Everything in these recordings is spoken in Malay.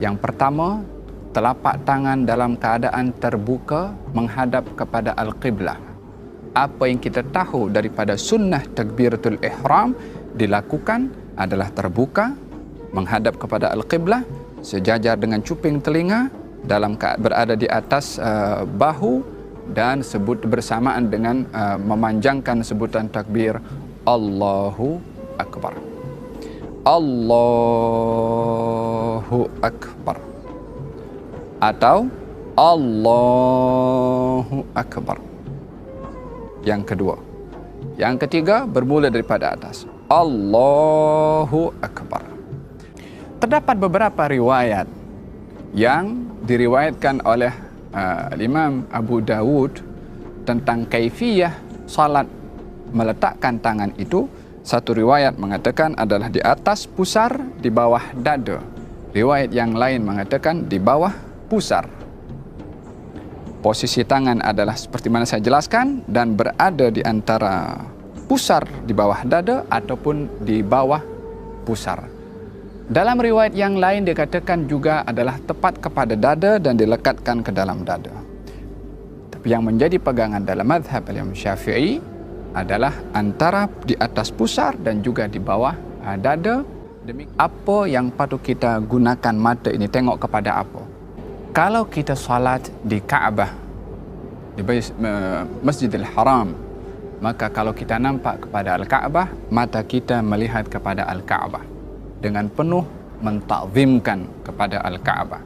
Yang pertama, telapak tangan dalam keadaan terbuka menghadap kepada Al-Qiblah. Apa yang kita tahu daripada sunnah takbiratul ihram dilakukan adalah terbuka menghadap kepada Al-Qiblah, sejajar dengan cuping telinga, berada di atas bahu, dan sebut bersamaan dengan memanjangkan sebutan takbir Allahu Akbar. Allahu Akbar atau Allahu Akbar. Yang kedua. Yang ketiga bermula daripada atas. Allahu Akbar. Terdapat beberapa riwayat yang diriwayatkan oleh Imam Abu Dawud tentang kaifiyah salat meletakkan tangan itu. Satu riwayat mengatakan adalah di atas pusar, di bawah dada. Riwayat yang lain mengatakan di bawah pusar. Posisi tangan adalah seperti mana saya jelaskan dan berada di antara pusar di bawah dada ataupun di bawah pusar. Dalam riwayat yang lain dikatakan juga adalah tepat kepada dada dan dilekatkan ke dalam dada. Tapi yang menjadi pegangan dalam mazhab Imam Syafi'i adalah antara di atas pusar dan juga di bawah dada. Apa yang patut kita gunakan mata ini, tengok kepada apa? Kalau kita salat di Kaabah, di Masjidil Haram, maka kalau kita nampak kepada Al-Kaabah, mata kita melihat kepada Al-Kaabah dengan penuh mentakzimkan kepada Al-Kaabah.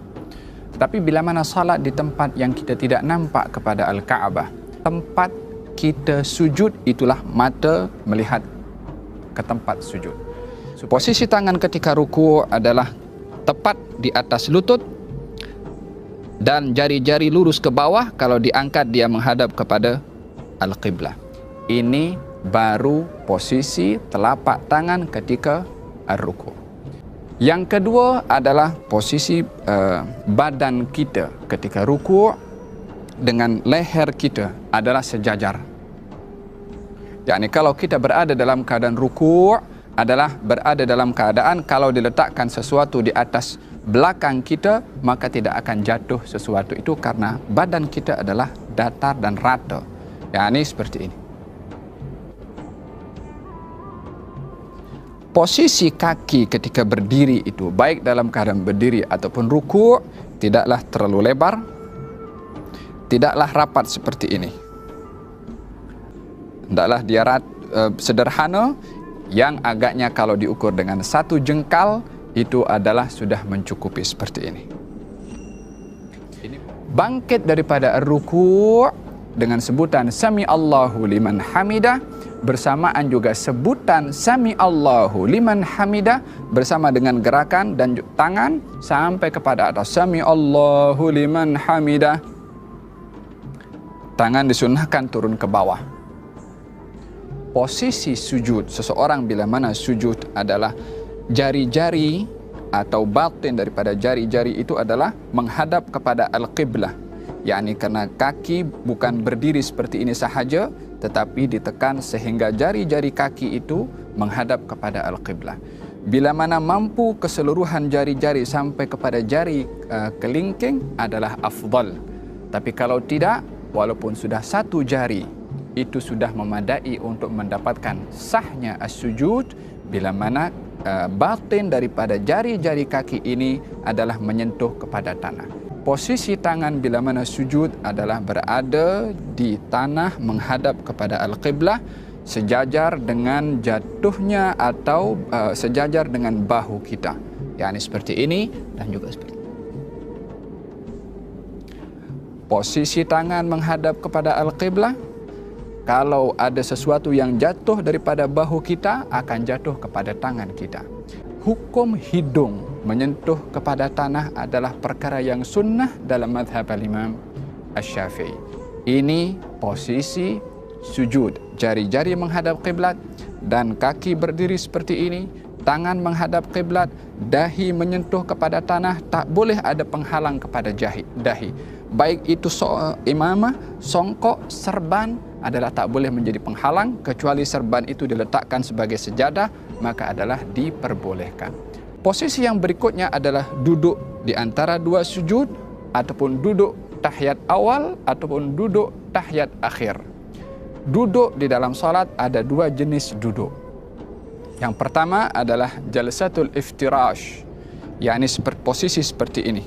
Tetapi bila mana salat di tempat yang kita tidak nampak kepada Al-Kaabah, tempat kita sujud itulah mata melihat ke tempat sujud. Posisi tangan ketika ruku adalah tepat di atas lutut dan jari-jari lurus ke bawah. Kalau diangkat dia menghadap kepada Al-Qiblah. Ini baru posisi telapak tangan ketika ruku. Yang kedua adalah posisi badan kita ketika ruku dengan leher kita adalah sejajar. Yakni kalau kita berada dalam keadaan ruku' adalah berada dalam keadaan kalau diletakkan sesuatu di atas belakang kita, maka tidak akan jatuh sesuatu itu karena badan kita adalah datar dan rata. Yakni seperti ini. Posisi kaki ketika berdiri itu, baik dalam keadaan berdiri ataupun ruku', tidaklah terlalu lebar, tidaklah rapat seperti ini. Hendaklah dia sederhana, yang agaknya kalau diukur dengan satu jengkal itu adalah sudah mencukupi seperti ini. Bangkit daripada ruku' dengan sebutan Sami Allahu liman hamidah, bersamaan juga sebutan Sami Allahu liman hamidah bersama dengan gerakan dan tangan sampai kepada atas Sami Allahu liman hamidah. Tangan disunahkan turun ke bawah. Posisi sujud seseorang bila mana sujud adalah jari-jari atau batin daripada jari-jari itu adalah menghadap kepada Al-Qiblah. Yakni karena kaki bukan berdiri seperti ini sahaja, tetapi ditekan sehingga jari-jari kaki itu menghadap kepada Al-Qiblah. Bila mana mampu keseluruhan jari-jari sampai kepada jari kelingking adalah afdal. Tapi kalau tidak, walaupun sudah satu jari, itu sudah memadai untuk mendapatkan sahnya as-sujud bila mana batin daripada jari-jari kaki ini adalah menyentuh kepada tanah. Posisi tangan bila mana sujud adalah berada di tanah menghadap kepada Al-Qiblah, sejajar dengan jatuhnya atau sejajar dengan bahu kita. yakni seperti ini dan juga seperti ini. Posisi tangan menghadap kepada Al-Qiblah. Kalau ada sesuatu yang jatuh daripada bahu kita, akan jatuh kepada tangan kita. Hukum hidung menyentuh kepada tanah adalah perkara yang sunnah dalam mazhab Imam Asy-Syafi'i. Ini posisi sujud. Jari-jari menghadap kiblat dan kaki berdiri seperti ini. Tangan menghadap kiblat, dahi menyentuh kepada tanah, tak boleh ada penghalang kepada dahi. Baik itu imamah, songkok, serban adalah tak boleh menjadi penghalang, kecuali serban itu diletakkan sebagai sejadah, maka adalah diperbolehkan. Posisi yang berikutnya adalah duduk di antara dua sujud, ataupun duduk tahiyat awal, ataupun duduk tahiyat akhir. Duduk di dalam salat ada dua jenis duduk. Yang pertama adalah jalsatul iftirash, yakni posisi seperti ini.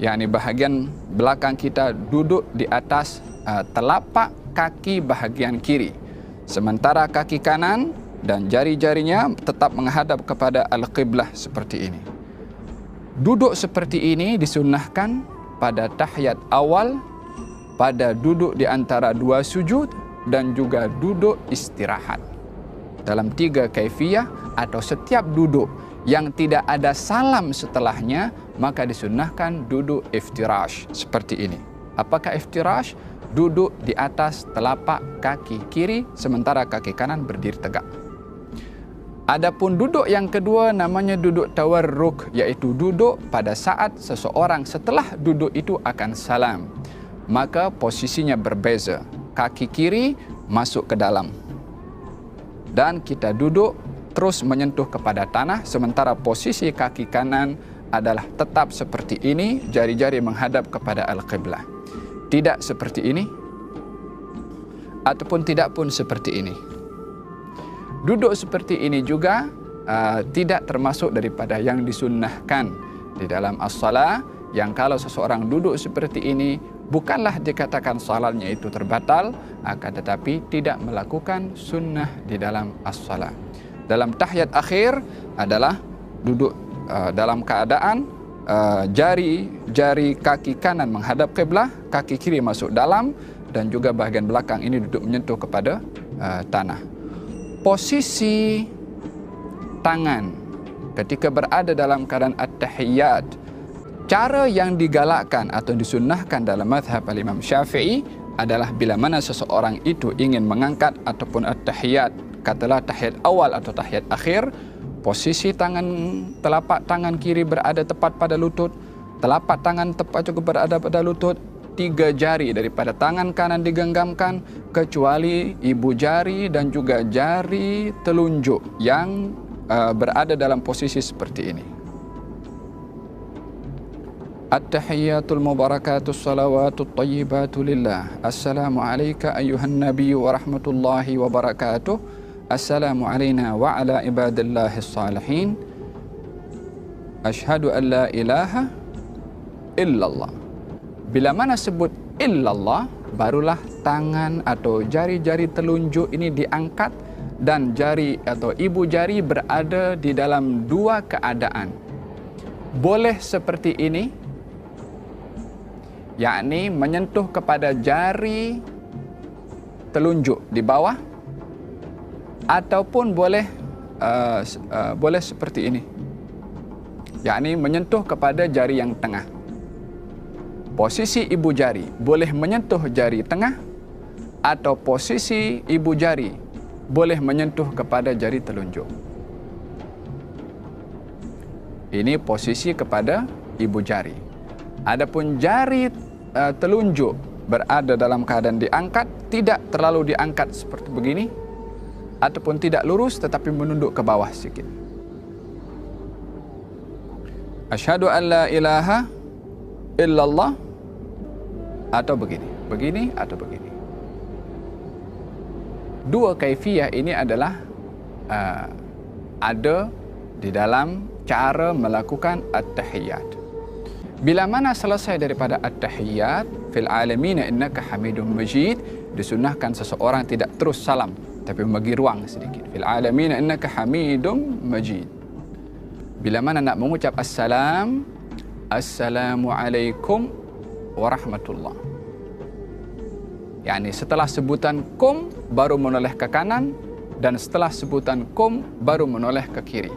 Yakni bahagian belakang kita duduk di atas telapak kaki bahagian kiri, sementara kaki kanan dan jari-jarinya tetap menghadap kepada al-qiblah seperti ini. Duduk seperti ini disunnahkan pada tahiyat awal, pada duduk di antara dua sujud, dan juga duduk istirahat. Dalam 3 kaifiyah atau setiap duduk yang tidak ada salam setelahnya, maka disunnahkan duduk iftirash seperti ini. Apakah iftirash? Duduk di atas telapak kaki kiri, sementara kaki kanan berdiri tegak. Adapun duduk yang kedua namanya duduk tawarruk, yaitu duduk pada saat seseorang setelah duduk itu akan salam. Maka posisinya berbeza. Kaki kiri masuk ke dalam dan kita duduk terus menyentuh kepada tanah, sementara posisi kaki kanan adalah tetap seperti ini, jari-jari menghadap kepada al-qiblah. Tidak seperti ini ataupun tidak pun seperti ini. Duduk seperti ini juga tidak termasuk daripada yang disunnahkan di dalam as-salah, yang kalau seseorang duduk seperti ini bukanlah dikatakan salatnya itu terbatal, akan tetapi tidak melakukan sunnah di dalam as-salah. Dalam tahiyat akhir adalah duduk dalam keadaan jari kaki kanan menghadap qiblah, kaki kiri masuk dalam, dan juga bahagian belakang ini duduk menyentuh kepada tanah. Posisi tangan ketika berada dalam keadaan at-tahiyyat, cara yang digalakkan atau disunnahkan dalam mazhab al-Imam Syafi'i adalah bila mana seseorang itu ingin mengangkat ataupun at-tahiyyat, katalah tahiyat awal atau tahiyat akhir, posisi telapak tangan kiri berada tepat pada lutut, telapak tangan tepat juga berada pada lutut, 3 jari daripada tangan kanan digenggamkan, kecuali ibu jari dan juga jari telunjuk yang berada dalam posisi seperti ini. At-tahiyyatul mubarakatus salawatut tayyibatu lillah. Assalamu alayka ayyuhan nabiyyu wa rahmatullahi wa barakatuh. Assalamu alayna wa ala ibadillahis salihin. Ashhadu an la ilaha illallah. Bila mana sebut illallah, barulah tangan atau jari-jari telunjuk ini diangkat dan jari atau ibu jari berada di dalam 2 keadaan. Boleh seperti ini, yakni menyentuh kepada jari telunjuk di bawah, ataupun boleh seperti ini, yakni menyentuh kepada jari yang tengah. Posisi ibu jari boleh menyentuh jari tengah, atau posisi ibu jari boleh menyentuh kepada jari telunjuk. Ini posisi kepada ibu jari. Adapun jari telunjuk berada dalam keadaan diangkat, tidak terlalu diangkat seperti begini, ataupun tidak lurus tetapi menunduk ke bawah sedikit. Asyhadu an la ilaha illallah, atau begini atau begini. 2 kaifiyah ini adalah ada di dalam cara melakukan at-tahiyyat. Bila mana selesai daripada at-tahiyyat, fil alamin innaka hamidum majid, disunnahkan seseorang tidak terus salam tapi membagi ruang sedikit. Fil alamin innaka hamidum majid. Bila mana nak mengucap assalam, assalamualaikum warahmatullah. Yani setelah sebutan kum baru menoleh ke kanan, dan setelah sebutan kum baru menoleh ke kiri.